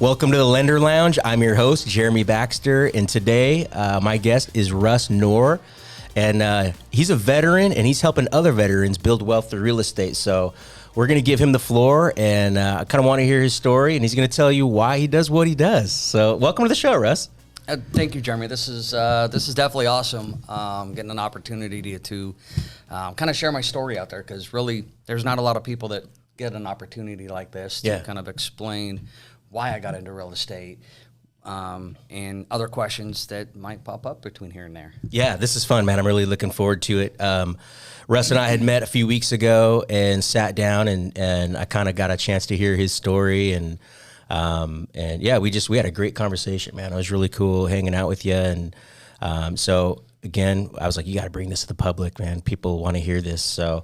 Welcome to the Lender Lounge. I'm your host, Jeremy Baxter, and today my guest is Russ Knorr, and he's a veteran, and he's helping other veterans build wealth through real estate. So we're going to give him the floor, and I kind of want to hear his story, and he's going to tell you why he does what he does. So welcome to the show, Russ. Thank you, Jeremy. This is definitely awesome. Getting an opportunity to kind of share my story out there, because really there's not a lot of people that get an opportunity like this to kind of explain why I got into real estate and other questions that might pop up between here and there. Yeah, this is fun, man. I'm really looking forward to it. Russ and I had met a few weeks ago and sat down, and I kind of got a chance to hear his story, and yeah, we had a great conversation, man. It was really cool hanging out with you, and so again, I was like, you got to bring this to the public, man. People want to hear this, so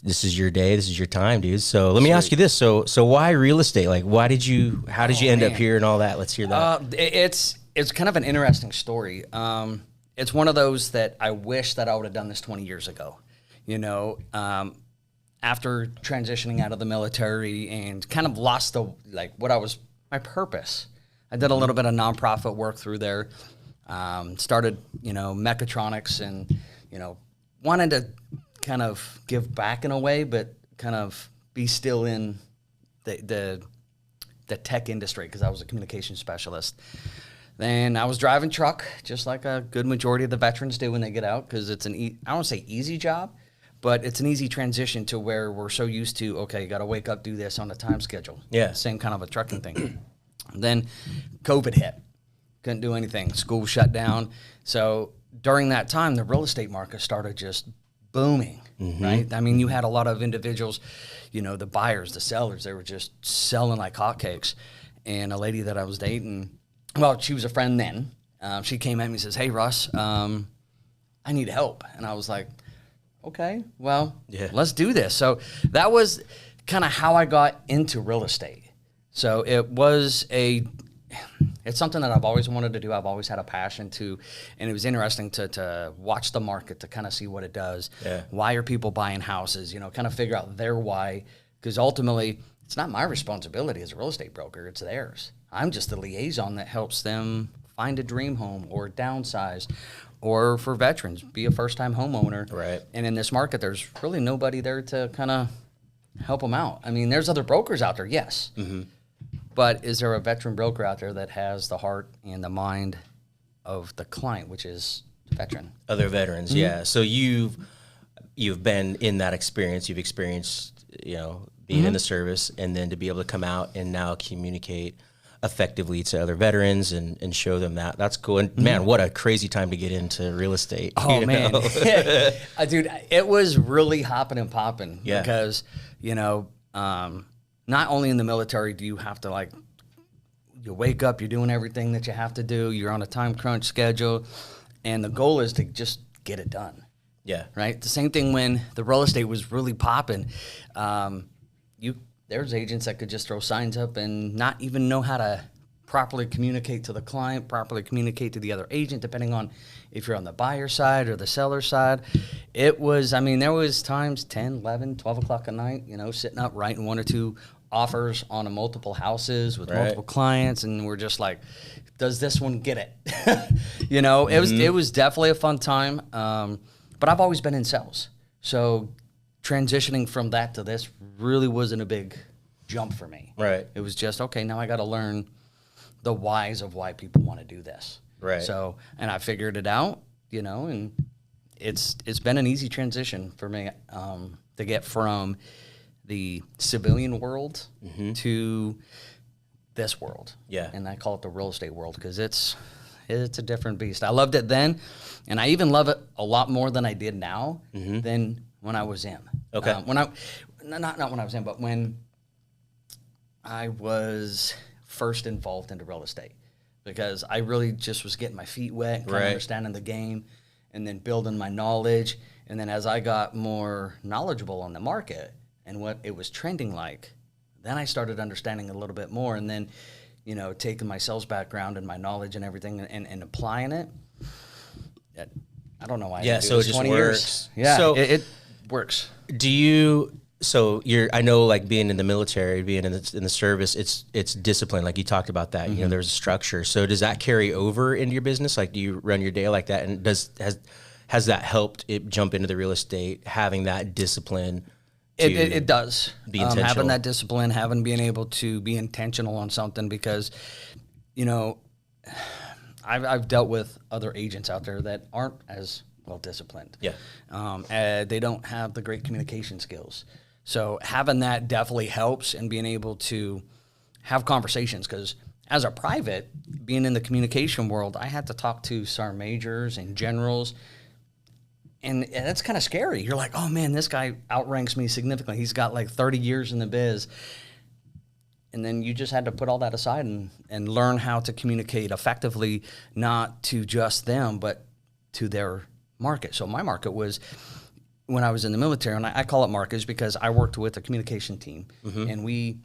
this is your day, this is your time, dude. So let me ask you this: so why real estate? Like, how did you end up here and all that? Let's hear that. It's kind of an interesting story. It's one of those that I wish that I would have done this 20 years ago. You know, after transitioning out of the military and kind of lost my purpose. I did a little bit of nonprofit work through there. Started, mechatronics, and wanted to kind of give back in a way, but kind of be still in the tech industry, because I was a communication specialist. Then I was driving truck, just like a good majority of the veterans do when they get out, because it's I don't want to say easy job, but it's an easy transition to where we're so used to, okay, you got to wake up, do this on a time schedule. Yeah. Same kind of a trucking thing. Then COVID hit. Couldn't do anything. School shut down. So during that time, the real estate market started just booming, right? I mean, you had a lot of individuals, the buyers, the sellers, they were just selling like hotcakes. And a lady that I was dating, well, she was a friend then. She came at me and says, "Hey, Russ, I need help." And I was like, okay, well, let's do this. So that was kind of how I got into real estate. So it's something that I've always wanted to do. I've always had a passion to, and it was interesting to watch the market, to kind of see what it does. Yeah. Why are people buying houses? Kind of figure out their why, because ultimately it's not my responsibility as a real estate broker. It's theirs. I'm just the liaison that helps them find a dream home or downsize, or for veterans, be a first-time homeowner. Right. And in this market, there's really nobody there to kind of help them out. I mean, there's other brokers out there, yes. Mm-hmm. But is there a veteran broker out there that has the heart and the mind of the client, which is the veteran? Other veterans, yeah. So you've been in that experience. You've experienced, being in the service, and then to be able to come out and now communicate effectively to other veterans and show them that's cool. And man, what a crazy time to get into real estate. Oh man, dude, it was really hopping and popping because, not only in the military do you have to you wake up, you're doing everything that you have to do, you're on a time crunch schedule, and the goal is to just get it done. Yeah. Right? The same thing when the real estate was really popping. There's agents that could just throw signs up and not even know how to properly communicate to the client, properly communicate to the other agent, depending on if you're on the buyer side or the seller side. There was times 10, 11, 12 o'clock at night, sitting up writing one or two offers on multiple houses with multiple clients, and we're just like, does this one get it? It was definitely a fun time, but I've always been in sales. So transitioning from that to this really wasn't a big jump for me. Right. It was just, okay, now I got to learn the whys of why people want to do this. Right. So, and I figured it out, and it's been an easy transition for me to get from the civilian world to this world. Yeah. And I call it the real estate world, because it's a different beast. I loved it then, and I even love it a lot more than I did now than when I was in. Okay. Not when I was in, but when I was first involved into real estate, because I really just was getting my feet wet, kind of understanding the game, and then building my knowledge. And then as I got more knowledgeable on the market and what it was trending like, then I started understanding a little bit more. And then, taking my sales background and my knowledge and everything and applying it. I don't know why. Yeah, so it just works. Years. Yeah, so it works. Do you So I know, like, being in the military, being in the service, it's discipline. Like you talked about that, you know, there's a structure. So does that carry over into your business? Like, do you run your day like that? And has that helped it jump into the real estate, having that discipline? It does. Be intentional. Having that discipline, being able to be intentional on something, because, you know, I've dealt with other agents out there that aren't as well disciplined. Yeah. They don't have the great communication skills. So having that definitely helps, and being able to have conversations, because as a private, being in the communication world, I had to talk to sergeant majors and generals, and that's kind of scary. You're like, oh man, this guy outranks me significantly. He's got like 30 years in the biz. And then you just had to put all that aside and learn how to communicate effectively, not to just them, but to their market. So my market was, when I was in the military, and I call it markets because I worked with a communication team, and we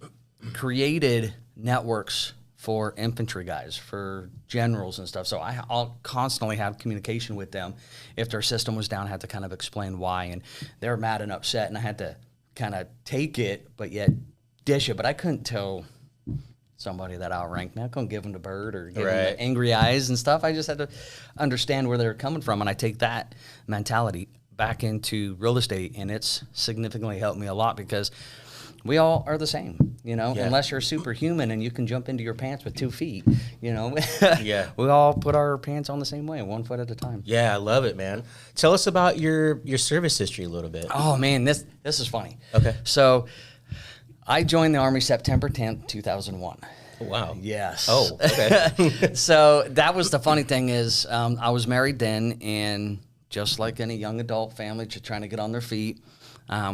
created networks for infantry guys, for generals and stuff. So I'll constantly have communication with them. If their system was down, I had to kind of explain why, and they're mad and upset, and I had to kind of take it, but yet dish it. But I couldn't tell somebody that outranked me. I couldn't give them the bird or give them the angry eyes and stuff. I just had to understand where they're coming from, and I take that mentality back into real estate, and it's significantly helped me a lot, because we all are the same, you know, unless you're superhuman and you can jump into your pants with 2 feet, you know. We all put our pants on the same way, 1 foot at a time. Yeah, I love it, man. Tell us about your service history a little bit. Oh man, this is funny. Okay. So I joined the Army September 10th, 2001. Wow. Yes. Oh, okay. So that was the funny thing is, I was married then, and just like any young adult family just trying to get on their feet,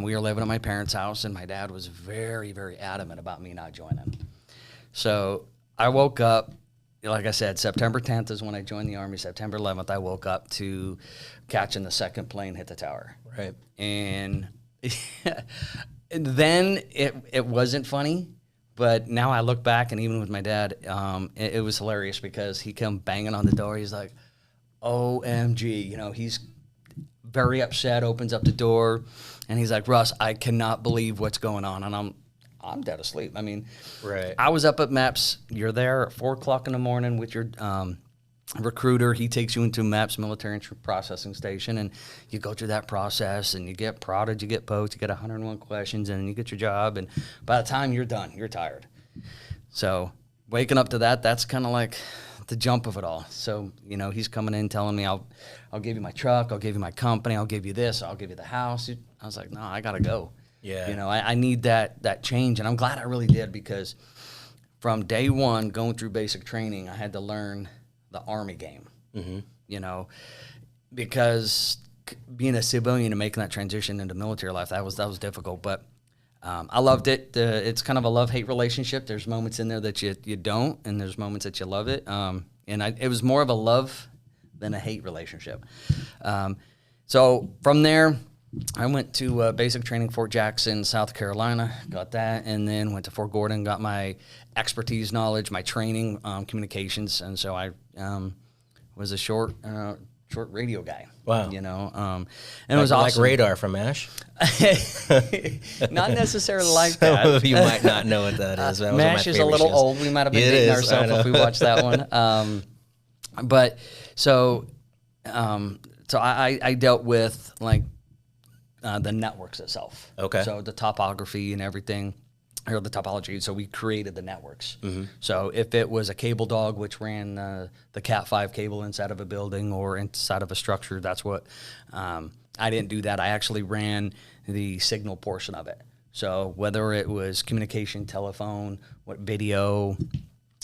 we were living at my parents' house, and my dad was very, very adamant about me not joining. So I woke up, like I said, September 10th is when I joined the Army. September 11th, I woke up to catching the second plane hit the tower. Right. And then it wasn't funny. But now I look back, and even with my dad, it was hilarious, because he come banging on the door. He's like, OMG, you know, he's very upset, opens up the door, and he's like, Russ, I cannot believe what's going on. And I'm dead asleep. I mean, I was up at MEPS. You're there at 4 o'clock in the morning with your recruiter. He takes you into MEPS, Military Entry Processing Station, and you go through that process, and you get prodded, you get poked, you get 101 questions, and you get your job. And by the time you're done, you're tired. So waking up to that, that's kind of like the jump of it all. So, you know, he's coming in telling me, I'll give you my truck, I'll give you my company, I'll give you this, I'll give you the house. I was like, no, I got to go. Yeah. You know, I need that change. And I'm glad I really did, because from day one, going through basic training, I had to learn the Army game, you know, because being a civilian and making that transition into military life, that was difficult. But I loved it. It's kind of a love-hate relationship. There's moments in there that you don't, and there's moments that you love it. It was more of a love than a hate relationship. So from there, I went to basic training, Fort Jackson, South Carolina, got that, and then went to Fort Gordon, got my expertise knowledge, my training, communications, and so I was a short radio guy. Wow. You know, and it was awesome. Like radar from MASH? Not necessarily like Some that. of you might not know what that is. That was one of my MASH is a favorite little shows. old. We might have been It dating is, ourselves I if we know. watched that one. But so I dealt with like the networks itself. Okay. So the topography and everything, or the topology. So we created the networks. So if it was a cable dog, which ran the Cat 5 cable inside of a building or inside of a structure, that's what I didn't do that. I actually ran the signal portion of it. So whether it was communication, telephone, what video,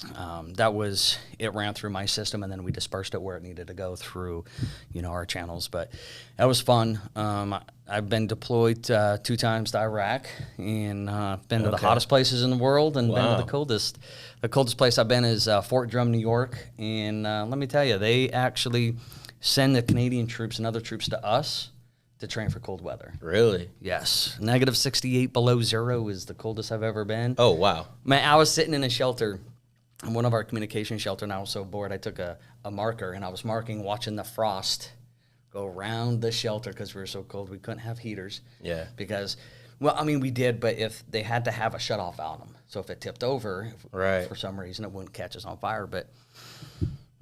it ran through my system, and then we dispersed it where it needed to go through, you know, our channels. But that was fun. I've been deployed 2 times to Iraq, and been to the hottest places in the world, and been to the coldest. The coldest place I've been is Fort Drum, New York. And let me tell you, they actually send the Canadian troops and other troops to us to train for cold weather. Really? Yes. Negative 68 below zero is the coldest I've ever been. Oh, wow. Man, I was sitting in a shelter, in one of our communication shelter, and I was so bored, I took a marker, and I was marking, watching the frost go around the shelter, because we were so cold we couldn't have heaters. Yeah. Because Well, I mean, we did, but if they had to have a shutoff on them, so if it tipped over, Right. for some reason, it wouldn't catch us on fire. But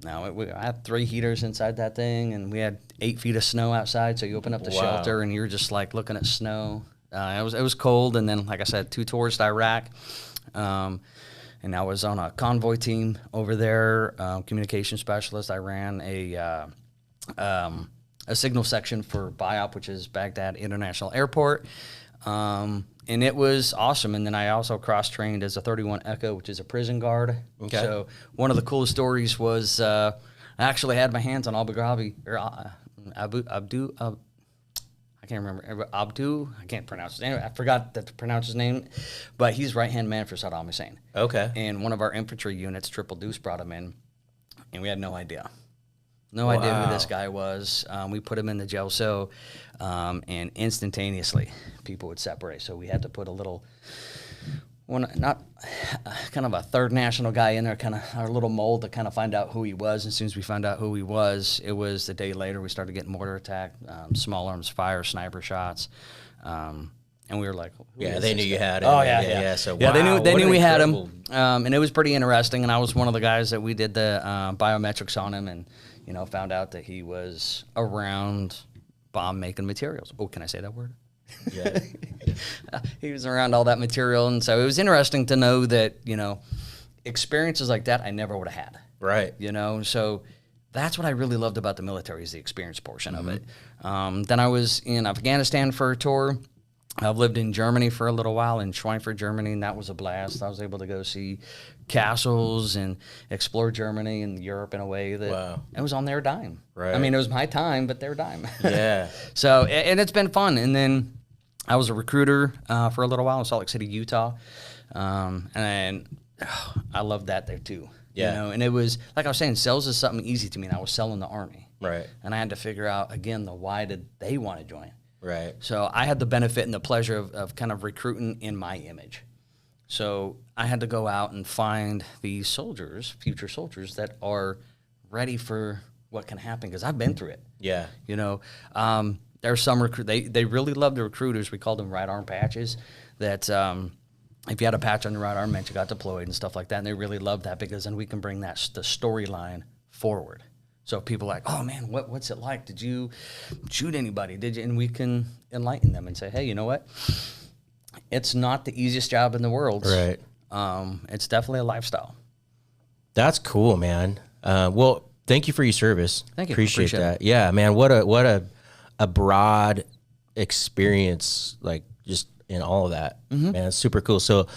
no, I had 3 heaters inside that thing, and we had 8 feet of snow outside. So you open up the Wow. shelter, and you're just like looking at snow. It was cold, and then, like I said, 2 tours to Iraq. And I was on a convoy team over there, communication specialist. I ran a signal section for BIOP, which is Baghdad International Airport. And it was awesome. And then I also cross-trained as a 31 Echo, which is a prison guard. Okay. So one of the coolest stories was I actually had my hands on Abu Ghrabi, or Abdu. I can't remember. Abdu, I can't pronounce his name. I forgot to pronounce his name. But he's right-hand man for Saddam Hussein. Okay. And one of our infantry units, Triple Deuce, brought him in. And we had no idea. No idea who this guy was. We put him in the jail cell, and instantaneously people would separate. So we had to put a little, kind of a third national guy in there, kind of our little mold to kind of find out who he was. As soon as we found out who he was, it was the day later we started getting mortar attack, small arms fire, sniper shots. And we were like, They knew you had it. Oh, yeah. So, yeah, they wow, knew what an we had him. incredible- And it was pretty interesting. And I was one of the guys that we did the biometrics on him, and found out that he was around bomb making materials. Oh, can I say that word? Yeah. He was around all that material, and so it was interesting to know that experiences like that I never would have had. Right. So that's what I really loved about the military, is the experience portion of it. Then I was in Afghanistan for a tour. I've lived in Germany for a little while, in Schweinfurt, Germany, and that was a blast. I was able to go see castles and explore Germany and Europe in a way that it was on their dime. Right. I mean, it was my time, but their dime. Yeah. So, and it's been fun. And then I was a recruiter for a little while in Salt Lake City, Utah, and I loved that there too. Yeah. And it was, like I was saying, sales is something easy to me, and I was selling the Army. Right. And I had to figure out, again, the why did they want to join. Right. So I had the benefit and the pleasure of kind of recruiting in my image. So I had to go out and find these soldiers, future soldiers, that are ready for what can happen, because I've been through it. Yeah. There's some they really love the recruiters. We called them right arm patches. That if you had a patch on your right arm, meant you got deployed and stuff like that. And they really love that, because then we can bring the storyline forward. So people are like, oh man, what's it like? Did you shoot anybody? Did you? And we can enlighten them and say, hey, you know what? It's not the easiest job in the world. Right. It's definitely a lifestyle. That's cool, man. Well, thank you for your service. Thank you. Appreciate Appreciate that. Yeah, man. What a broad experience, like just in all of that. Man, it's super cool. So,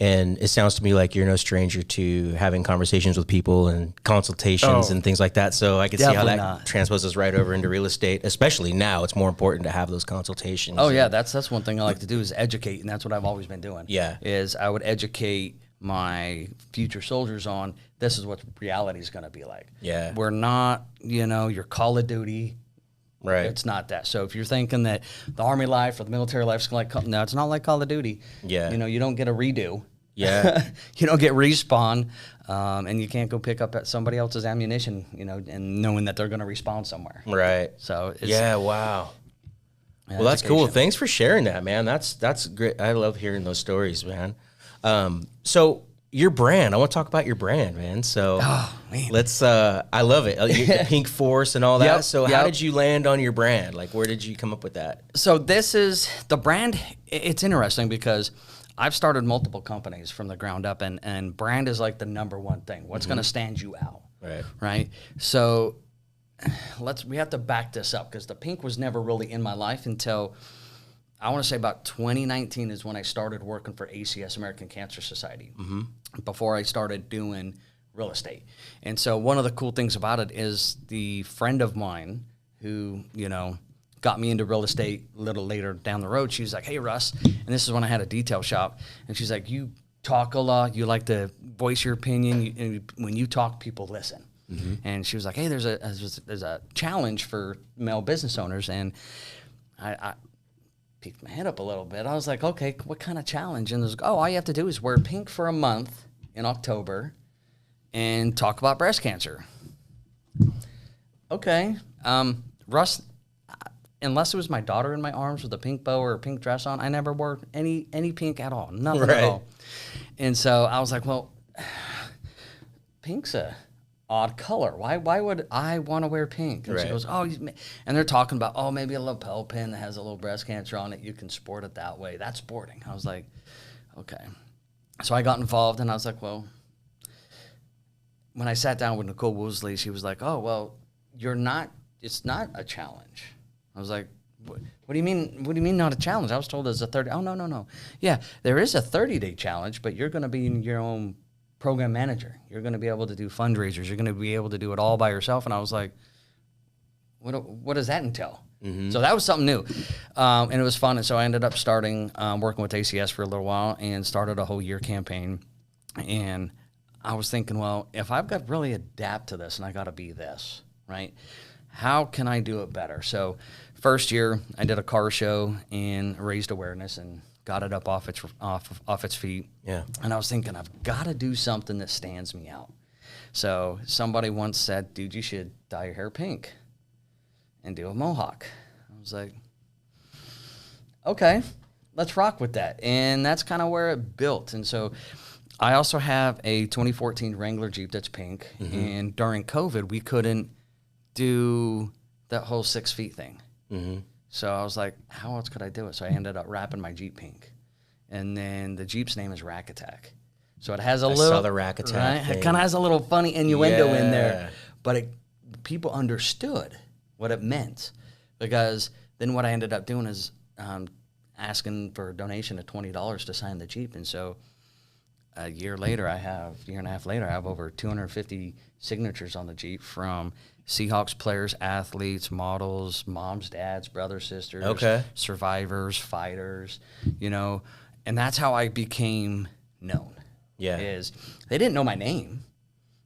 and it sounds to me like you're no stranger to having conversations with people and consultations and things like that. So I can see how that transposes right over into real estate, especially now. It's more important to have those consultations. Oh yeah, that's one thing I like to do, is educate, and that's what I've always been doing. Yeah. Is I would educate my future soldiers on, this is what reality is going to be like. Yeah. We're not, your Call of Duty. Right. It's not that. So if you're thinking that the Army life or the military life is like, no, it's not like Call of Duty. Yeah. You don't get a redo. Yeah. You don't get respawn, and you can't go pick up at somebody else's ammunition, and knowing that they're going to respawn somewhere. Right. So it's, wow. Well, that's cool. Thanks for sharing that, man. That's great. I love hearing those stories, man. So your brand, I want to talk about your brand, man. So let's, I love it. The Pink Force and all that. Yep, So how did you land on your brand? Like, where did you come up with that? So this is the brand. It's interesting because I've started multiple companies from the ground up, and brand is like the number one thing. What's going to stand you out? Right. So we have to back this up, because the pink was never really in my life until, I want to say, about 2019 is when I started working for ACS, American Cancer Society, before I started doing real estate. And so one of the cool things about it is the friend of mine who, got me into real estate a little later down the road, she was like, hey, Russ, and this is when I had a detail shop, and she's like, you talk a lot, you like to voice your opinion, and when you talk, people listen. And she was like, hey, there's a challenge for male business owners, and I peeked my head up a little bit. I was like, okay, what kind of challenge? And there's, all you have to do is wear pink for a month in October and talk about breast cancer. Okay. Russ, unless it was my daughter in my arms with a pink bow or a pink dress on, I never wore any pink at all, nothing Right. at all. And so I was like, well, pink's a odd color. Why would I want to wear pink? And she Right. goes, oh, and they're talking about, oh, maybe a lapel pin that has a little breast cancer on it. You can sport it that way. That's sporting. I was like, okay. So I got involved, and I was like, well, when I sat down with Nicole Woosley, she was like, oh, well, it's not a challenge. I was like, what do you mean? What do you mean not a challenge? I was told there's a 30. Oh, no. Yeah, there is a 30-day challenge, but you're going to be your own program manager. You're going to be able to do fundraisers. You're going to be able to do it all by yourself. And I was like, what does that entail? Mm-hmm. So that was something new. And it was fun. And so I ended up starting working with ACS for a little while and started a whole year campaign. And I was thinking, well, if I've got to really adapt to this and I got to be this, right? How can I do it better? So first year I did a car show and raised awareness and got it up off its feet. Yeah. And I was thinking, I've got to do something that stands me out. So somebody once said, dude, you should dye your hair pink and do a mohawk. I was like, okay, let's rock with that. And that's kind of where it built. And so I also have a 2014 Wrangler Jeep that's pink. Mm-hmm. And during COVID, we couldn't do that whole 6 feet thing. Mm-hmm. So I was like, how else could I do it? So I ended up wrapping my Jeep pink. And then the Jeep's name is Rack Attack. So it has I saw the Rack Attack thing. It kind of has a little funny innuendo in there. But people understood what it meant. Because then what I ended up doing is asking for a donation of $20 to sign the Jeep. And so a year and a half later, I have over 250 signatures on the Jeep from Seahawks players, athletes, models, moms, dads, brothers, sisters, survivors, fighters, and that's how I became known. Yeah. Is they didn't know my name.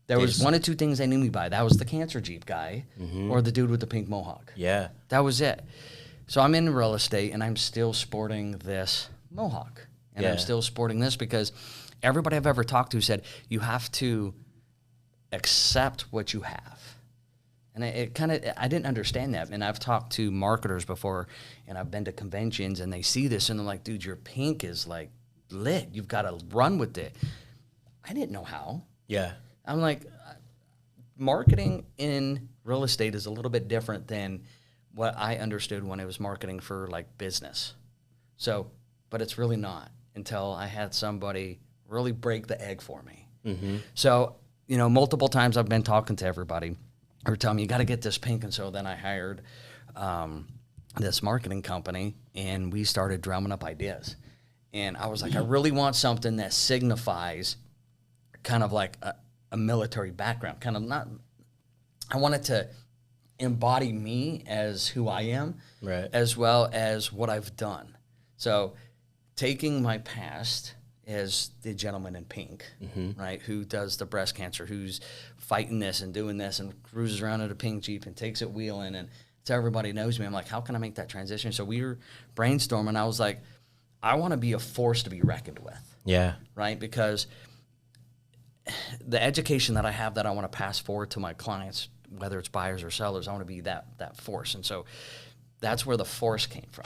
There was one of two things they knew me by. That was the cancer Jeep guy or the dude with the pink mohawk. Yeah. That was it. So I'm in real estate, and I'm still sporting this mohawk. And I'm still sporting this because everybody I've ever talked to said, you have to accept what you have. And I didn't understand that. And I've talked to marketers before, and I've been to conventions, and they see this, and they're like, dude, your pink is like lit. You've got to run with it. I didn't know how. Yeah. I'm like, marketing in real estate is a little bit different than what I understood when it was marketing for like business. So, but it's really not until I had somebody really break the egg for me. Mm-hmm. So, multiple times I've been talking to everybody or telling me, you got to get this pink. And so then I hired this marketing company, and we started drumming up ideas. And I was like, I really want something that signifies kind of like a military background, kind of not, I want it to embody me as who I am, right, as well as what I've done. So taking my past as the gentleman in pink, right, who does the breast cancer, who's fighting this and doing this and cruises around in a pink Jeep and takes it wheeling, and so everybody knows me. I'm like, how can I make that transition? So we were brainstorming. I was like, I want to be a force to be reckoned with. Yeah. Right? Because the education that I have that I want to pass forward to my clients, whether it's buyers or sellers, I want to be that force. And so that's where the force came from.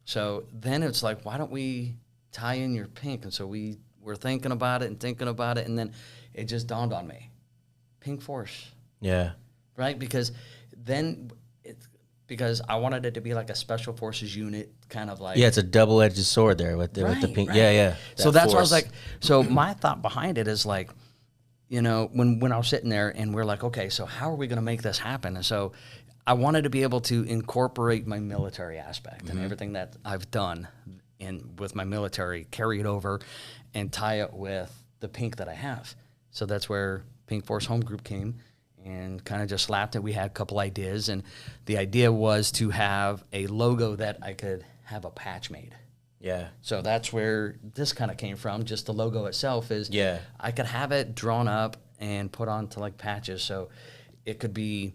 So then it's like, why don't we tie in your pink? And so we were thinking about it, and then it just dawned on me. Pink force. Yeah. Right? Because I wanted it to be like a special forces unit, kind of like... Yeah, it's a double-edged sword there with the pink. Right. Yeah. So that's what I was like... So my thought behind it is like, when I was sitting there and we're like, okay, so how are we going to make this happen? And so I wanted to be able to incorporate my military aspect and everything that I've done with my military, carry it over and tie it with the pink that I have. So that's where Pink Force Home Group came and kind of just slapped it. We had a couple ideas, and the idea was to have a logo that I could have a patch made. Yeah. So that's where this kind of came from. Just the logo itself is, I could have it drawn up and put onto like patches. So it could be,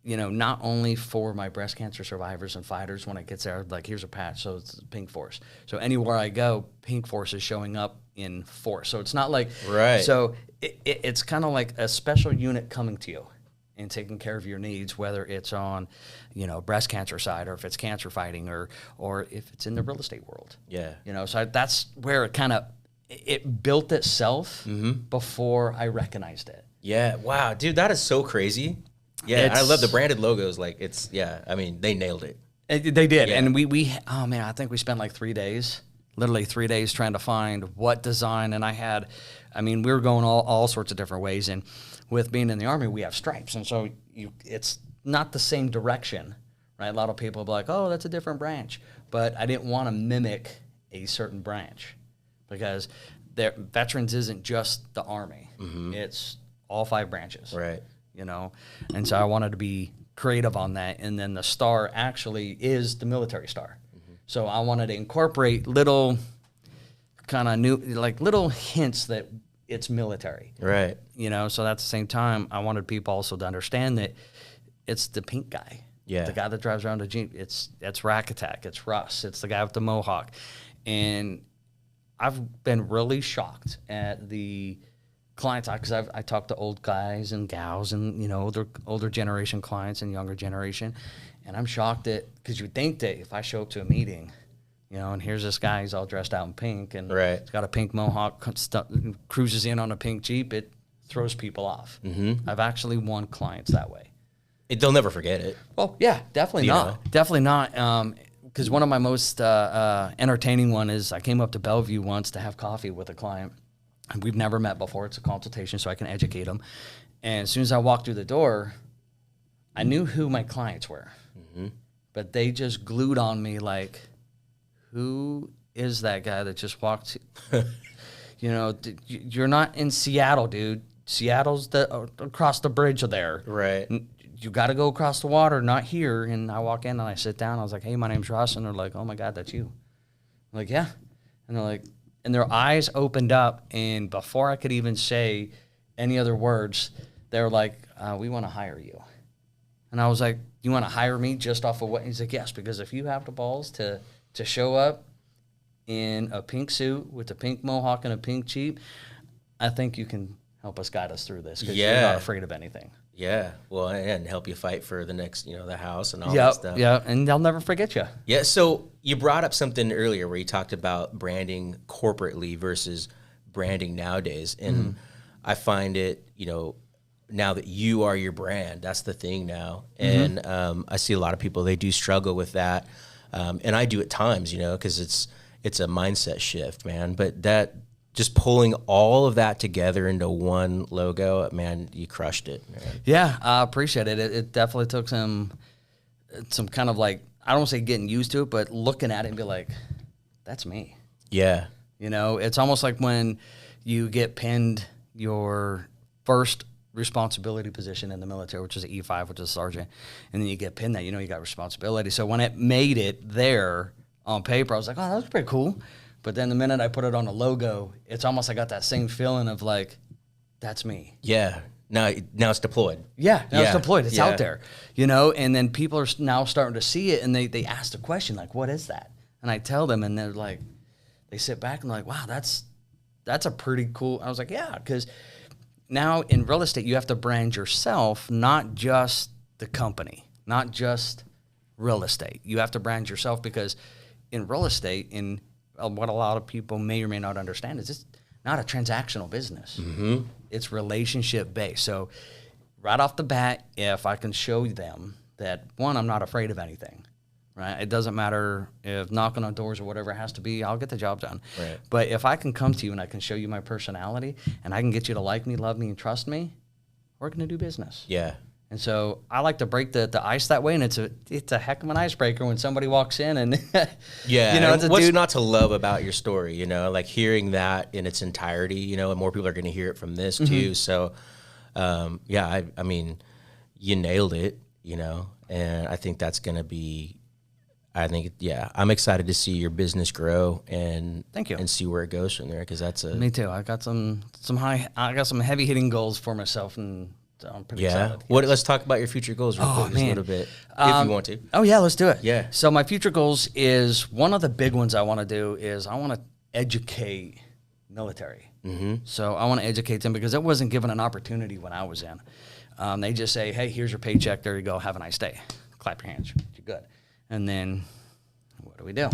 not only for my breast cancer survivors and fighters when it gets there, like here's a patch, so it's Pink Force. So anywhere I go, Pink Force is showing up in force. So it's not like, so it's kind of like a special unit coming to you. and taking care of your needs, whether it's on, breast cancer side, or if it's cancer fighting, or if it's in the real estate world. Yeah. So that's where it built itself before I recognized it. Yeah. Wow, dude, that is so crazy. Yeah, I love the branded logos. Like I mean, they nailed it. They did. Yeah. And we oh man, I think we spent like 3 days, literally 3 days trying to find what design. And we were going all sorts of different ways. And with being in the Army, we have stripes. And so it's not the same direction, right? A lot of people will be like, oh, that's a different branch. But I didn't want to mimic a certain branch, because veterans isn't just the Army. It's all 5 branches. Right. And so I wanted to be creative on that. And then the star actually is the military star. So I wanted to incorporate little kind of new, like little hints that it's military. Right. So at the same time, I wanted people also to understand that it's the pink guy. Yeah. The guy that drives around a Jeep. It's Rack Attack. It's Russ. It's the guy with the mohawk. And I've been really shocked at the clients, because I talk to old guys and gals and, older generation clients and younger generation. And I'm shocked because you think that if I show up to a meeting, and here's this guy, he's all dressed out in pink, and he's got a pink mohawk, cruises in on a pink Jeep, it throws people off. I've actually won clients that way. They'll never forget it. Oh, yeah, definitely not. Definitely not. Because one of my most entertaining one is I came up to Bellevue once to have coffee with a client. And we've never met before. It's a consultation, so I can educate them. And as soon as I walked through the door, I knew who my clients were. But they just glued on me like, who is that guy that just walked? You're not in Seattle, dude. Seattle's across the bridge there. Right. You got to go across the water, not here. And I walk in and I sit down. I was like, hey, my name's Russ. And they're like, oh, my God, that's you. I'm like, yeah. And they're like, and their eyes opened up. And before I could even say any other words, they were like, we want to hire you. And I was like, you want to hire me just off of what? He's like, yes, because if you have the balls to show up in a pink suit with a pink mohawk and a pink Jeep, I think you can help us guide us through this, because you're not afraid of anything. Yeah, well, and help you fight for the next, the house and all that stuff. Yeah, and they'll never forget you. Yeah, so you brought up something earlier where you talked about branding corporately versus branding nowadays. And I find it, now that you are your brand, that's the thing now. And I see a lot of people, they do struggle with that. And I do at times, because it's a mindset shift, man. But that, just pulling all of that together into one logo, man, you crushed it, man. Yeah, I appreciate it. It definitely took some kind of like, I don't want to say getting used to it, but looking at it and be like, that's me. Yeah. It's almost like when you get pinned your first responsibility position in the military, which is an E5, which is a sergeant, and then you get pinned that, you got responsibility. So when it made it there on paper, I was like, oh, that was pretty cool. But then the minute I put it on a logo, it's almost, I got that same feeling of like, that's me. Yeah. Now it's deployed. Yeah, now it's deployed. It's out there, and then people are now starting to see it, and they ask the question, like, what is that? And I tell them, and they're like, they sit back and they're like, wow, that's a pretty cool. I was like, yeah, because now in real estate, you have to brand yourself, not just the company, not just real estate. You have to brand yourself, because in real estate, what a lot of people may or may not understand is it's not a transactional business. It's relationship based. So right off the bat, if I can show them that, one, I'm not afraid of anything, right? It doesn't matter if knocking on doors or whatever it has to be, I'll get the job done. Right. But if I can come to you and I can show you my personality and I can get you to like me, love me, and trust me, we're going to do business. Yeah. And so I like to break the ice that way, and it's a heck of an icebreaker when somebody walks in and it's what's not to love about your story, like hearing that in its entirety, and more people are going to hear it from this too. So, I mean, you nailed it, and I think that's going to be. I'm excited to see your business grow and thank you, and see where it goes from there, because me too. I got some heavy hitting goals for myself, and I'm pretty excited. Yes. Let's talk about your future goals real quick, just a little bit, if you want to. Oh, yeah, let's do it. Yeah. So my future goals is, one of the big ones I want to do is I want to educate military. So I want to educate them because it wasn't given an opportunity when I was in. They just say, hey, here's your paycheck. There you go. Have a nice day. Clap your hands. You're good. And then what do?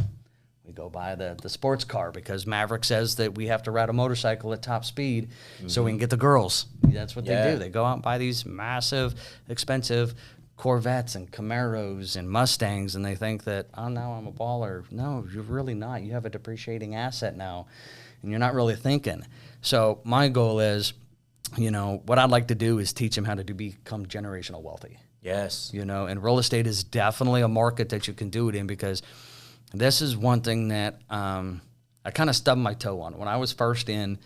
We go buy the sports car because Maverick says that we have to ride a motorcycle at top speed so we can get the girls. That's what they do. They go out and buy these massive, expensive Corvettes and Camaros and Mustangs, and they think that, oh, now I'm a baller. No, you're really not. You have a depreciating asset now, and you're not really thinking. So my goal is, what I'd like to do is teach them how to become generational wealthy. Yes. And real estate is definitely a market that you can do it in because this is one thing that I kind of stubbed my toe on. When I was first in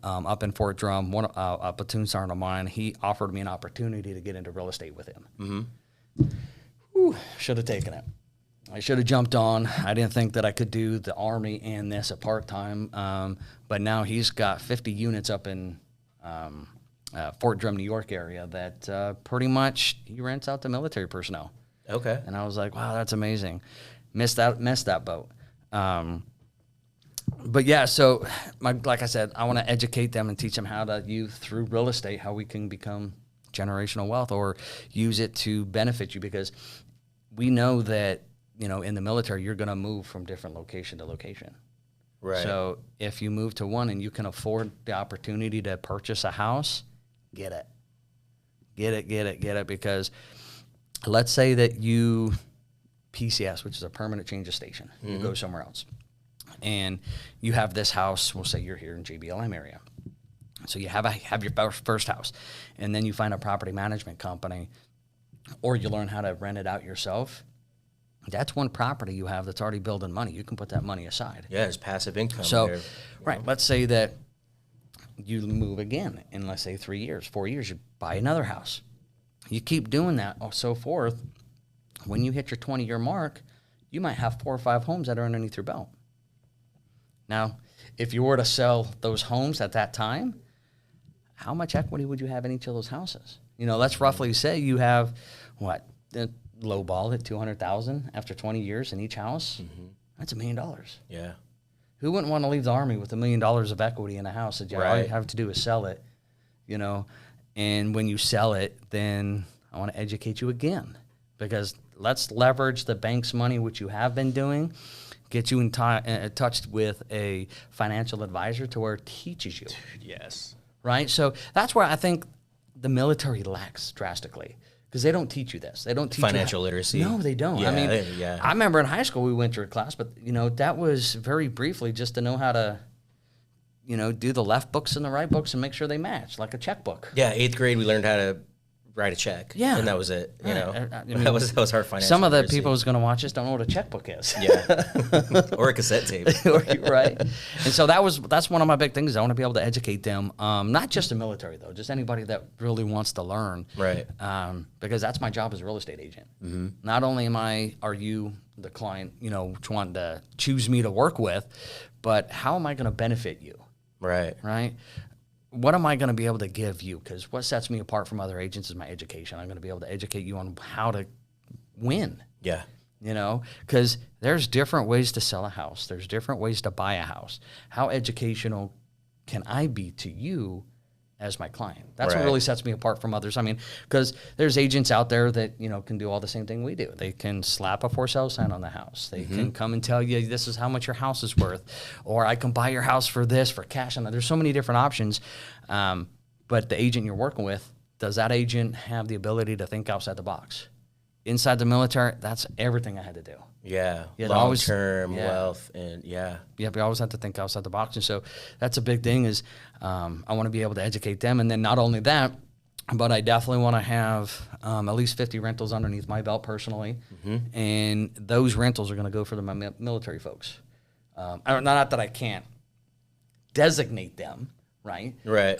up in Fort Drum, a platoon sergeant of mine, he offered me an opportunity to get into real estate with him. Should have taken it. I should have jumped on. I didn't think that I could do the Army and this at part-time, but now he's got 50 units up in Fort Drum, New York area that pretty much he rents out to military personnel. Okay. And I was like, wow, that's amazing. Missed that boat. But yeah, so like I said, I want to educate them and teach them how to use through real estate, how we can become generational wealth or use it to benefit you because we know that, in the military, you're going to move from different location to location. Right. So if you move to one and you can afford the opportunity to purchase a house, get it. Get it. Because let's say that you PCS, which is a permanent change of station. You go somewhere else. And you have this house, we'll say you're here in JBLM area. So you have your first house. And then you find a property management company or you learn how to rent it out yourself. That's one property you have that's already building money. You can put that money aside. Yeah, it's passive income. So, there. right, let's say that you move again in, let's say, 3 years, 4 years, you buy another house. You keep doing that, so forth. When you hit your 20-year mark, you might have 4 or 5 homes that are underneath your belt. Now, if you were to sell those homes at that time, how much equity would you have in each of those houses? Let's roughly say you have, low ball at $200,000 after 20 years in each house. That's $1 million. Yeah. Who wouldn't want to leave the Army with $1 million of equity in a house that all you have to do is sell it, And when you sell it, then I want to educate you again because let's leverage the bank's money, which you have been doing, get you in touch with a financial advisor to where it teaches you. Yes. Right? So that's where I think the military lacks drastically because they don't teach you this. They don't teach financial literacy. No, they don't. Yeah, I remember in high school we went through a class, but, that was very briefly just to know how to, do the left books and the right books and make sure they match, like a checkbook. Yeah, 8th grade we learned how to write a check. Yeah. And that was it. I mean, that was our financial Some of the literacy. people who's going to watch this don't know what a checkbook is. Yeah. Or a cassette tape. Right. And so that's one of my big things. I want to be able to educate them, not just the military, though, just anybody that really wants to learn. Right. Because that's my job as a real estate agent. Not only are you the client, wanting to choose me to work with, but how am I going to benefit you? Right. Right. What am I going to be able to give you? Because what sets me apart from other agents is my education. I'm going to be able to educate you on how to win. Yeah. Because there's different ways to sell a house. There's different ways to buy a house. How educational can I be to you as my client? That's what really sets me apart from others. I mean, because there's agents out there that, can do all the same thing we do. They can slap a for sale sign on the house. They can come and tell you this is how much your house is worth, or I can buy your house for this, for cash. And there's so many different options. But the agent you're working with, does that agent have the ability to think outside the box? Inside the military, that's everything I had to do. Yeah. Yeah, Long-term wealth and Yeah, we always have to think outside the box. And so that's a big thing is I want to be able to educate them. And then not only that, but I definitely want to have at least 50 rentals underneath my belt personally. And those rentals are going to go for my military folks. Not that I can't designate them, right? Right.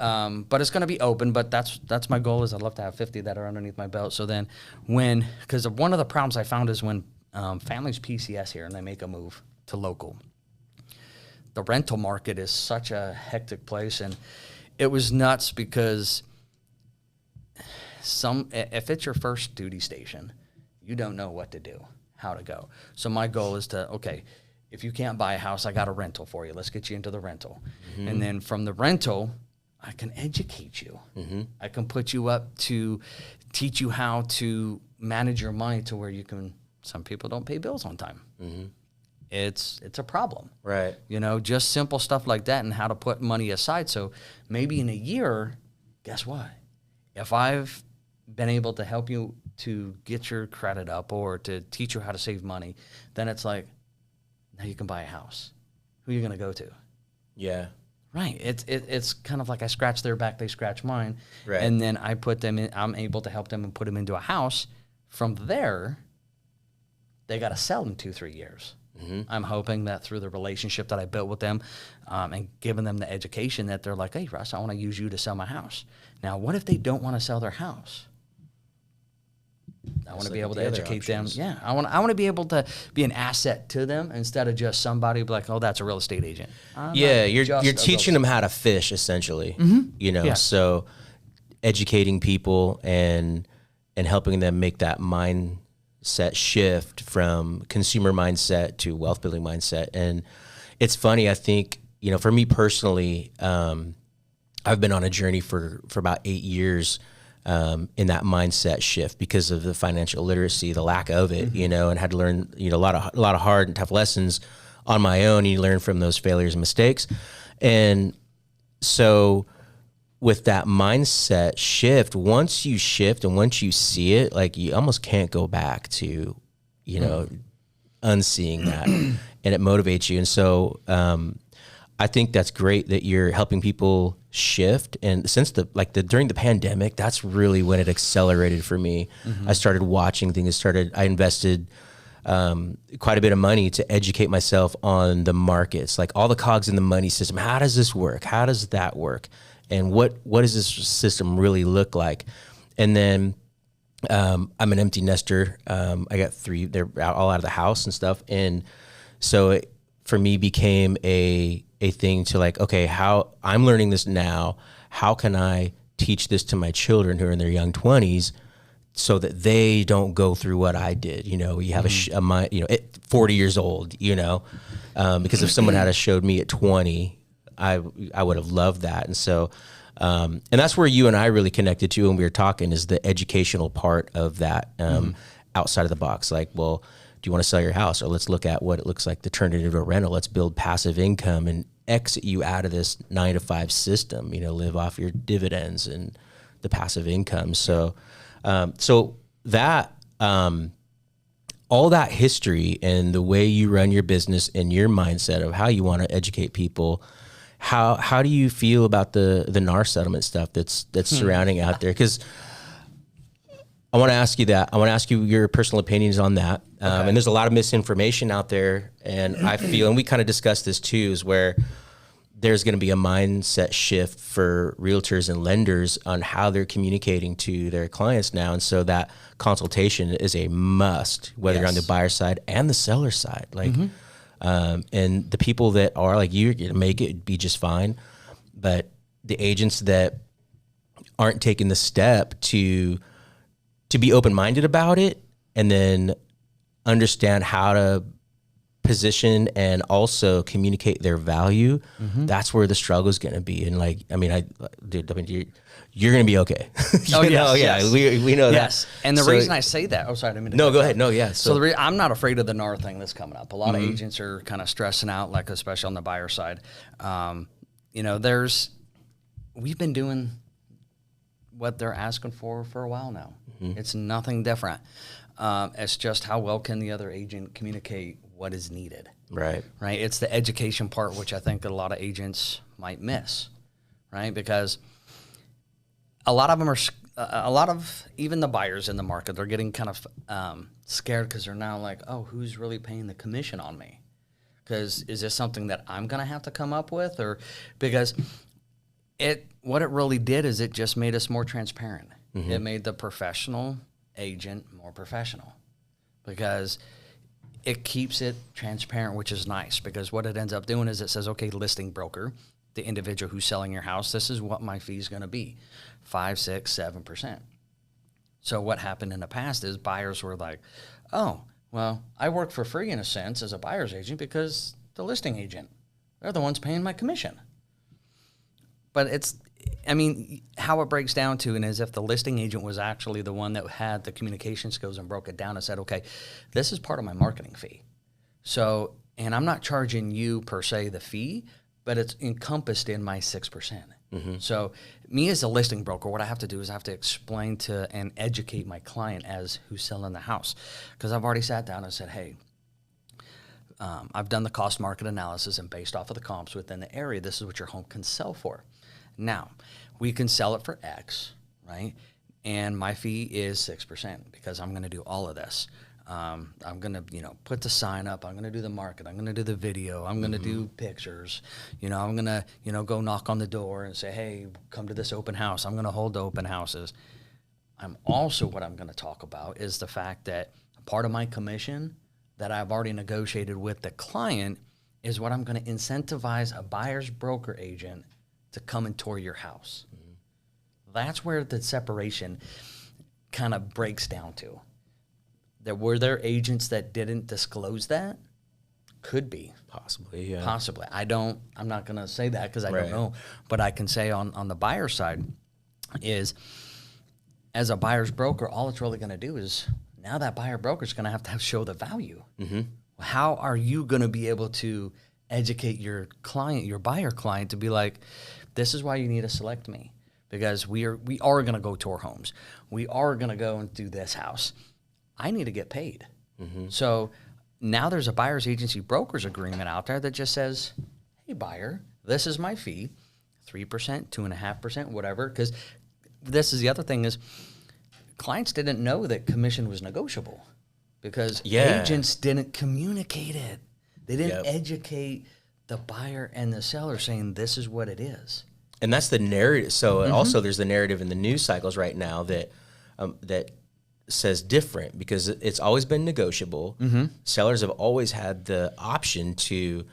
But it's going to be open, but that's my goal is I'd love to have 50 that are underneath my belt. So then because one of the problems I found is when families PCS here and they make a move to local, the rental market is such a hectic place. And it was nuts because if it's your first duty station, you don't know what to do, how to go. So my goal is to, if you can't buy a house, I got a rental for you. Let's get you into the rental. And then from the rental, I can educate you. I can put you up to teach you how to manage your money to where you can, some people don't pay bills on time. It's a problem. Right. You know, just simple stuff like that and how to put money aside. So maybe in a year, guess what? If I've been able to help you to get your credit up or to teach you how to save money, then it's like, now you can buy a house. Who are you going to go to? Yeah. Right. It's kind of like I scratch their back, they scratch mine. Right. And then I put them in, I'm able to help them and put them into a house. From there, they got to sell in 2-3 years. I'm hoping that through the relationship that I built with them and giving them the education that they're like, hey, Russ, I want to use you to sell my house. Now, what if they don't want to sell their house? I want to be able to educate them. Yeah, I want to be able to be an asset to them instead of just somebody be like, oh, that's a real estate agent. Yeah, you're teaching them how to fish, essentially. You know, so educating people and helping them make that mindset shift from consumer mindset to wealth building mindset. And it's funny, I think, you know, for me personally, I've been on a journey for about 8 years in that mindset shift because of the financial literacy, the lack of it, you know, and had to learn, you know, a lot of hard and tough lessons on my own. You learn from those failures and mistakes. And so with that mindset shift, once you shift and once you see it, like you almost can't go back to, you know, unseeing that, and it motivates you. And so, I think that's great that you're helping people shift. And since during the pandemic, that's really when it accelerated for me. I started watching things. I invested quite a bit of money to educate myself on the markets, like all the cogs in the money system. How does this work? How does that work? And what does this system really look like? And then I'm an empty nester. I got 3, they're all out of the house and stuff. And so it, for me, became a thing to like, okay, how I'm learning this now, how can I teach this to my children who are in their young 20s so that they don't go through what I did? You know, you have a mind, you know, at 40 years old, you know, because if someone had showed me at 20, I would have loved that. And so, and that's where you and I really connected to when we were talking, is the educational part of that, outside of the box. Like, well, do you want to sell your house? Or let's look at what it looks like to turn it into a rental. Let's build passive income and exit you out of this 9-to-5 system, you know, live off your dividends and the passive income. So, so that, all that history and the way you run your business and your mindset of how you want to educate people, how do you feel about the NAR settlement stuff that's surrounding out there? Because I want to ask you that. I want to ask you your personal opinions on that. And there's a lot of misinformation out there. And I feel, and we kind of discussed this too, is where there's going to be a mindset shift for realtors and lenders on how they're communicating to their clients now. And so that consultation is a must, whether you're on the buyer side and the seller side. Like, and the people that are like you, you're going to make it be just fine. But the agents that aren't taking the step to be open-minded about it and then understand how to position and also communicate their value, that's where the struggle is going to be. And like, I mean, you're going to be okay. We know that. Yes. And the reason I say that, go ahead. No, yeah. So I'm not afraid of the NAR thing that's coming up. A lot of agents are kind of stressing out, like especially on the buyer side. You know, we've been doing what they're asking for a while now. It's nothing different. It's just how well can the other agent communicate what is needed. Right. It's the education part, which I think that a lot of agents might miss, right? Because a lot of them even the buyers in the market, they're getting kind of scared because they're now like, oh, who's really paying the commission on me? Because is this something that I'm going to have to come up with? Or because what it really did is it just made us more transparent. It made the professional agent more professional because it keeps it transparent, which is nice, because what it ends up doing is it says, okay, listing broker, the individual who's selling your house, this is what my fee is going to be, 5, 6, 7%. So what happened in the past is buyers were like, oh, Well, I work for free in a sense as a buyer's agent because the listing agent, they're the ones paying my commission. But how it breaks down to, and as if the listing agent was actually the one that had the communication skills and broke it down and said, okay, this is part of my marketing fee. So, and I'm not charging you per se the fee, but it's encompassed in my 6%. So me as a listing broker, what I have to do is I have to explain to and educate my client as who's selling the house. Because I've already sat down and said, hey, I've done the cost market analysis, and based off of the comps within the area, this is what your home can sell for. Now, we can sell it for X, right? And my fee is 6% because I'm going to do all of this. I'm going to, put the sign up. I'm going to do the market. I'm going to do the video. I'm going to do pictures. I'm going to, go knock on the door and say, hey, come to this open house. I'm going to hold the open houses. What I'm going to talk about is the fact that part of my commission that I've already negotiated with the client is what I'm going to incentivize a buyer's broker agent to come and tour your house. That's where the separation kind of breaks down to. Were there agents that didn't disclose that? Could be. Possibly, yeah. Possibly. I'm not going to say that because I don't know. But I can say on the buyer side is, as a buyer's broker, all it's really going to do is, now that buyer broker is going to have show the value. How are you going to be able to educate your client, your buyer client, to be like, this is why you need to select me, because we are going to go tour homes. We are going to go and do this house. I need to get paid. So now there's a buyer's agency broker's agreement out there that just says, hey, buyer, this is my fee, 3%, 2.5%, whatever. Because this is the other thing is, clients didn't know that commission was negotiable because agents didn't communicate it. They didn't educate the buyer and the seller saying this is what it is. And that's the narrative. So also there's the narrative in the news cycles right now that that says different, because it's always been negotiable. Sellers have always had the option to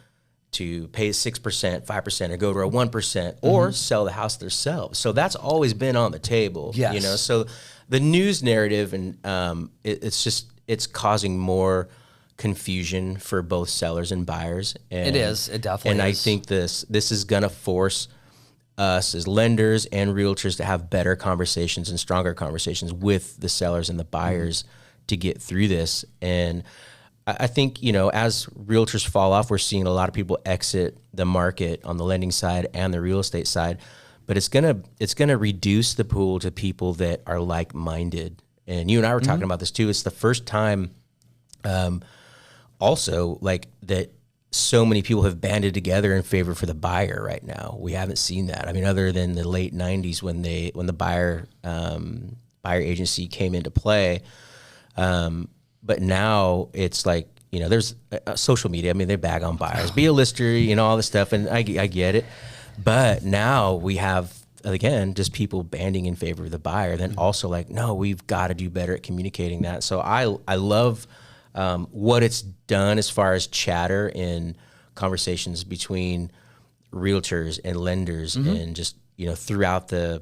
pay 6%, 5%, or go to a 1%, or sell the house themselves. So that's always been on the table. Yes. So the news narrative, and it's causing more confusion for both sellers and buyers. And, it is. It definitely is. And I think this is going to force us as lenders and realtors to have better conversations and stronger conversations with the sellers and the buyers to get through this. And I think, as realtors fall off, we're seeing a lot of people exit the market on the lending side and the real estate side, but it's gonna reduce the pool to people that are like-minded. And you and I were talking about this too. It's the first time also like that so many people have banded together in favor for the buyer right now. We haven't seen that. I mean, other than the late 90s when the buyer agency came into play. But now it's like, there's social media. I mean, they bag on buyers, be a lister, all this stuff. And I get it. But now we have, again, just people banding in favor of the buyer. Then also like, no, we've got to do better at communicating that. So I love what it's done as far as chatter in conversations between realtors and lenders and just, throughout the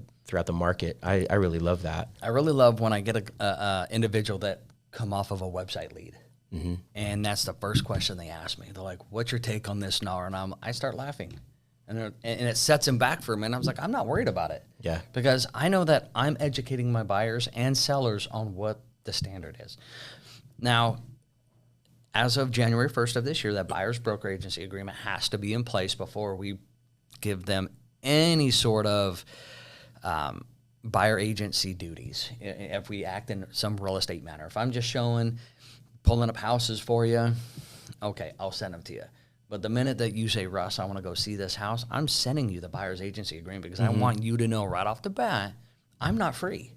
market. I really love that. I really love when I get a individual that come off of a website lead. And that's the first question they ask me. They're like, what's your take on this, Knorr? And I start laughing. And it sets him back for a minute. I was like, I'm not worried about it. Yeah. Because I know that I'm educating my buyers and sellers on what the standard is. Now, as of January 1st of this year, that buyer's broker agency agreement has to be in place before we give them any sort of buyer agency duties. If we act in some real estate manner. If I'm just pulling up houses for you, okay, I'll send them to you. But the minute that you say, Russ, I want to go see this house, I'm sending you the buyer's agency agreement because I want you to know right off the bat, I'm not free.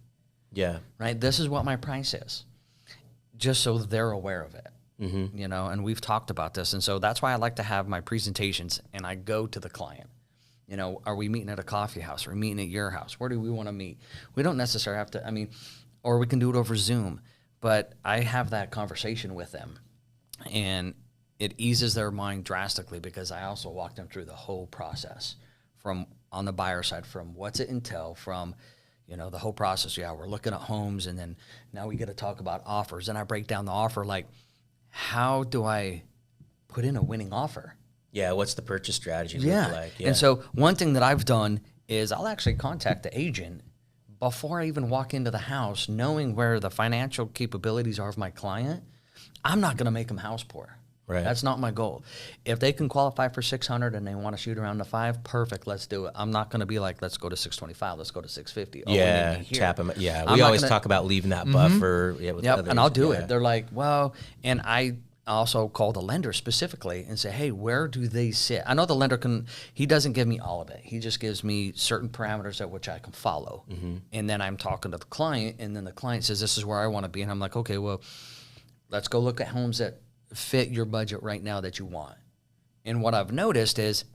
Yeah. Right? This is what my price is. Just so they're aware of it. And we've talked about this. And so that's why I like to have my presentations and I go to the client. Are we meeting at a coffee house? Are we meeting at your house? Where do we want to meet? We don't necessarily have to, or we can do it over Zoom. But I have that conversation with them. And it eases their mind drastically because I also walk them through the whole process from on the buyer side, from what's it entail, from, the whole process. Yeah, we're looking at homes and then now we get to talk about offers. And I break down the offer like, how do I put in a winning offer? Yeah, what's the purchase strategy look like? Yeah. And so one thing that I've done is I'll actually contact the agent before I even walk into the house, knowing where the financial capabilities are of my client. I'm not going to make them house poor. Right. That's not my goal. If they can qualify for 600 and they want to shoot around the 5, perfect, let's do it. I'm not going to be like, let's go to 625, let's go to 650. Oh, yeah, tap them. Yeah, we always talk about leaving that buffer. Yeah, with others. And I'll do it. They're like, well, and I also call the lender specifically and say, hey, where do they sit? I know the lender he doesn't give me all of it. He just gives me certain parameters at which I can follow. And then I'm talking to the client, and then the client says, this is where I want to be. And I'm like, okay, well, let's go look at homes that fit your budget right now that you want. And what I've noticed is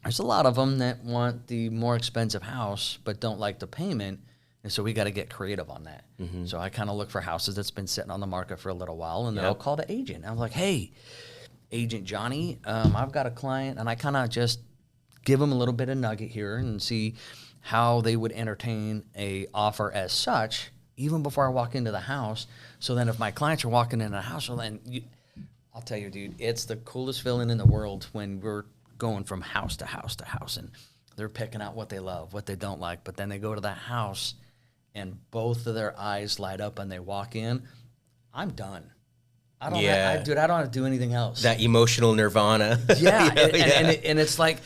there's a lot of them that want the more expensive house but don't like the payment, and so we got to get creative on that. So I kind of look for houses that's been sitting on the market for a little while, and then I'll call the agent. I'm like, hey, Agent Johnny, I've got a client, and I kind of just give them a little bit of nugget here and see how they would entertain a offer as such even before I walk into the house. So then if my clients are walking into the house, well, then I'll tell you, dude, it's the coolest feeling in the world when we're going from house to house to house, and they're picking out what they love, what they don't like, but then they go to that house and both of their eyes light up and they walk in. I'm done. I don't have to do anything else. That emotional nirvana. Yeah. And it's like,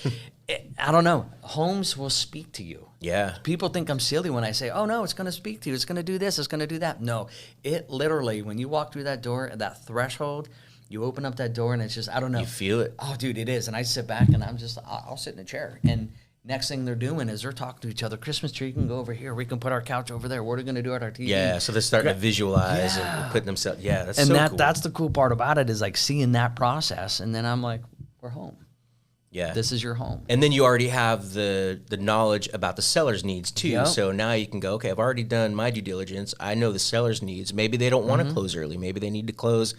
I don't know. Homes will speak to you. Yeah. People think I'm silly when I say, oh, no, it's going to speak to you. It's going to do this. It's going to do that. No, it literally, when you walk through that door, that threshold, you open up that door and it's just, I don't know. You feel it. Oh, dude, it is. And I sit back and I'll sit in a chair. And next thing they're doing is they're talking to each other. Christmas tree can go over here. We can put our couch over there. What are we going to do at our TV? Yeah, so they're starting to visualize and putting themselves. Yeah, that's so cool. That's the cool part about it, is like seeing that process. And then I'm like, we're home. Yeah. This is your home. And then you already have the knowledge about the seller's needs too. Yep. So now you can go, okay, I've already done my due diligence. I know the seller's needs. Maybe they don't want to close early. Maybe they need to close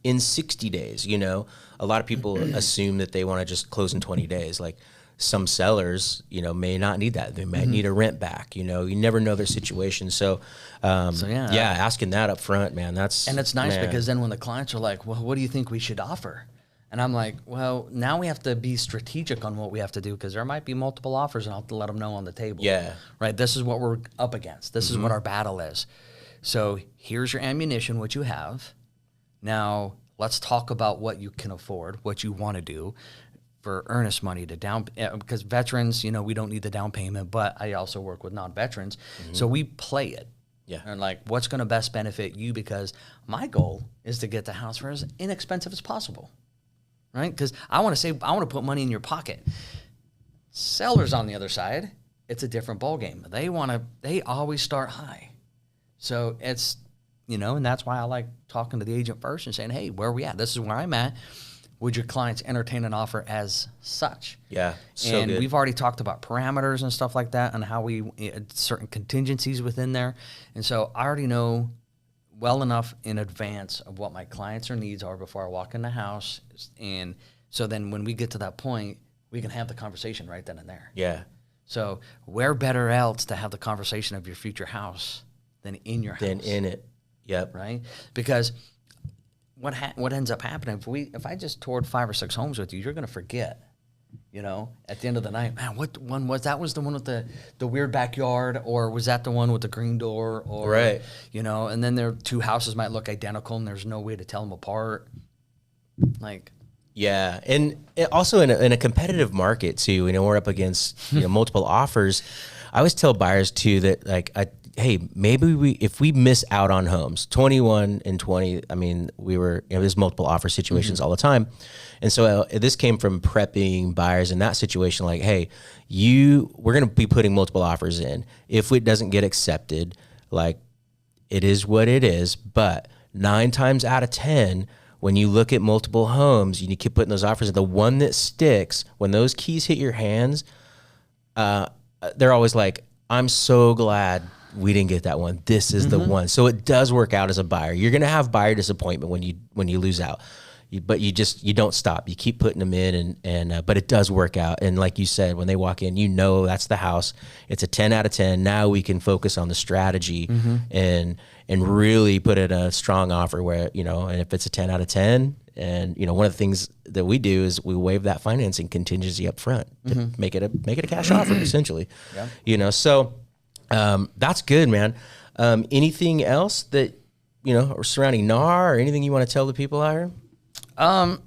in 60 days. You know, a lot of people assume that they want to just close in 20 days. Like some sellers, you know, may not need that. They might need a rent back. You know, you never know their situation. So, asking that up front, man, and it's nice because then when the clients are like, well, what do you think we should offer? And I'm like, well, now we have to be strategic on what we have to do, because there might be multiple offers, and I'll have to let them know on the table. Yeah. Right? This is what we're up against. This is what our battle is. So here's your ammunition, what you have. Now let's talk about what you can afford, what you want to do for earnest money to down, because veterans, you know, we don't need the down payment, but I also work with non-veterans. So we play it. Yeah. And like, what's going to best benefit you? Because my goal is to get the house for as inexpensive as possible. Right? Because I want to put money in your pocket. Sellers on the other side, it's a different ballgame. They always start high. So it's, you know, and that's why I like talking to the agent first and saying, hey, where are we at? This is where I'm at. Would your clients entertain an offer as such? Yeah. So and we've already talked about parameters and stuff like that, and how certain contingencies within there. And so I already know well enough in advance of what my clients or needs are before I walk in the house. And so then when we get to that point, we can have the conversation right then and there. Yeah. So where better else to have the conversation of your future house than in your house? Than in it. Yep. Right? Because what ends up happening, if I just toured 5 or 6 homes with you, you're going to forget. You know, at the end of the night, man, what one was that? Was the one with the weird backyard, or was that the one with the green door? Or, right. You know, and then their 2 houses might look identical, and there's no way to tell them apart. Like, yeah, and also in a competitive market too. You know, we're up against multiple offers. I always tell buyers too that hey, maybe if we miss out on homes, 21 and 20, I mean, there's multiple offer situations all the time. And so this came from prepping buyers in that situation. Like, hey, we're going to be putting multiple offers in. If it doesn't get accepted, like, it is what it is. But 9 times out of 10, when you look at multiple homes, you keep putting those offers in, the one that sticks, when those keys hit your hands, they're always like, I'm so glad we didn't get that one. This is the one. So it does work out as a buyer. You're going to have buyer disappointment when you lose out. but you don't stop. You keep putting them in, and but it does work out. And like you said, when they walk in, that's the house. It's a 10 out of 10. Now we can focus on the strategy and really put in a strong offer where, and if it's a 10 out of 10, and one of the things that we do is we waive that financing contingency up front to make it a cash offer essentially. So that's good, man. Anything else that surrounding NAR or anything you want to tell the people out here? I'm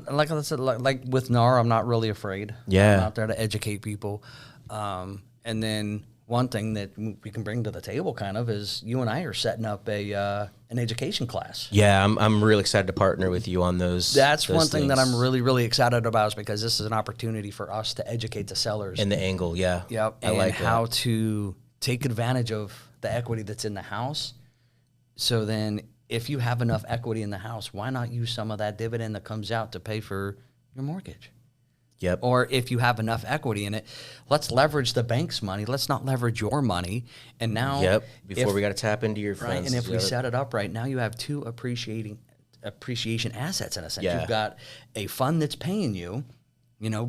like I said, like with NAR, I'm not really afraid. Yeah, I'm out there to educate people. And then one thing that we can bring to the table kind of is you and I are setting up an education class. Yeah, I'm really excited to partner with you on those. That's one thing that I'm really, really excited about, is because this is an opportunity for us to educate the sellers. And the angle, yeah. Yep. I like how to take advantage of the equity that's in the house. So then if you have enough equity in the house, why not use some of that dividend that comes out to pay for your mortgage? Yep. Or if you have enough equity in it, let's leverage the bank's money. Let's not leverage your money. And now, before we got to tap into your right, funds. and if we set it up right, now you have two appreciation assets in a sense. Yeah. You've got a fund that's paying you,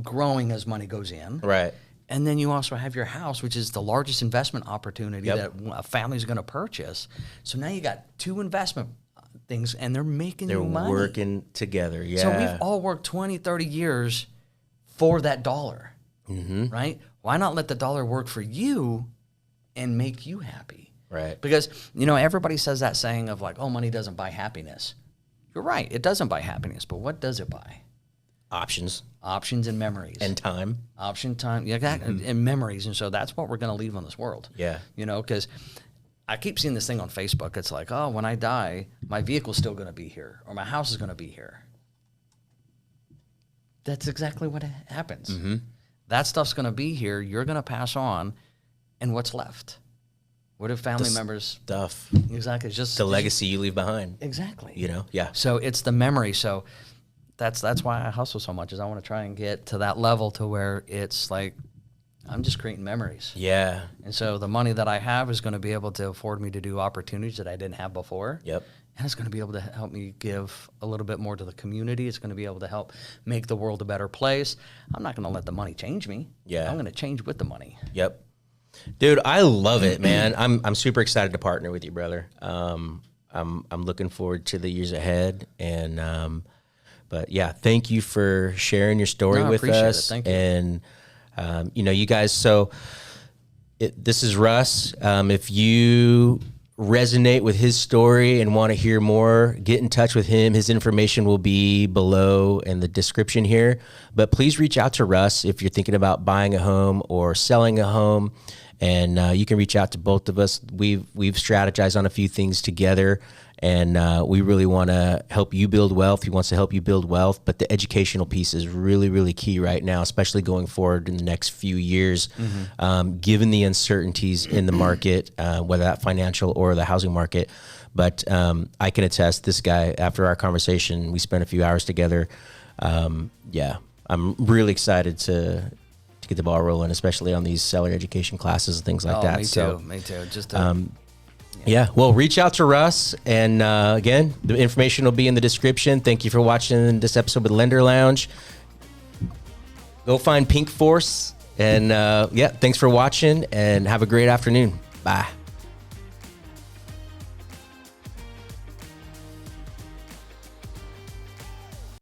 growing as money goes in. Right. And then you also have your house, which is the largest investment opportunity that a family's going to purchase. So now you got two investment things, and they're making you money. They're working together, yeah. So we've all worked 20, 30 years for that dollar, right? Why not let the dollar work for you and make you happy? Right. Because, everybody says that saying of like, oh, money doesn't buy happiness. You're right. It doesn't buy happiness, but what does it buy? Options and memories. and time. Time, and memories. And so that's what we're going to leave on this world. Yeah. Because I keep seeing this thing on Facebook. It's like, oh, when I die, my vehicle's still going to be here, or my house is going to be here. That's exactly what happens. That stuff's going to be here. You're going to pass on, and what's left? What if family members? Stuff. Exactly. It's just the legacy you leave behind. Exactly. Yeah. So it's the memory. So that's why I hustle so much, is I want to try and get to that level to where it's like I'm just creating memories. Yeah. And so the money that I have is going to be able to afford me to do opportunities that I didn't have before. Yep. And it's going to be able to help me give a little bit more to the community. It's going to be able to help make the world a better place. I'm not going to let the money change me. Yeah. I'm going to change with the money. Yep. Dude, I love it, man. I'm super excited to partner with you, brother. I'm looking forward to the years ahead, and but yeah, thank you for sharing your story with us. Thank you. And you guys. So this is Russ. If you resonate with his story and want to hear more, get in touch with him. His information will be below in the description here. But please reach out to Russ if you're thinking about buying a home or selling a home. And you can reach out to both of us. We've strategized on a few things together, and we really want to help you build wealth. He wants to help you build wealth, but the educational piece is really, really key right now, especially going forward in the next few years, given the uncertainties in the market, whether that financial or the housing market. But I can attest, this guy, after our conversation, we spent a few hours together. I'm really excited to get the ball rolling, especially on these seller education classes and things like that. Me too. Just well, reach out to Russ, and again, the information will be in the description. Thank you for watching this episode with Lender Lounge. Go find Pink Force, and thanks for watching, and have a great afternoon. Bye.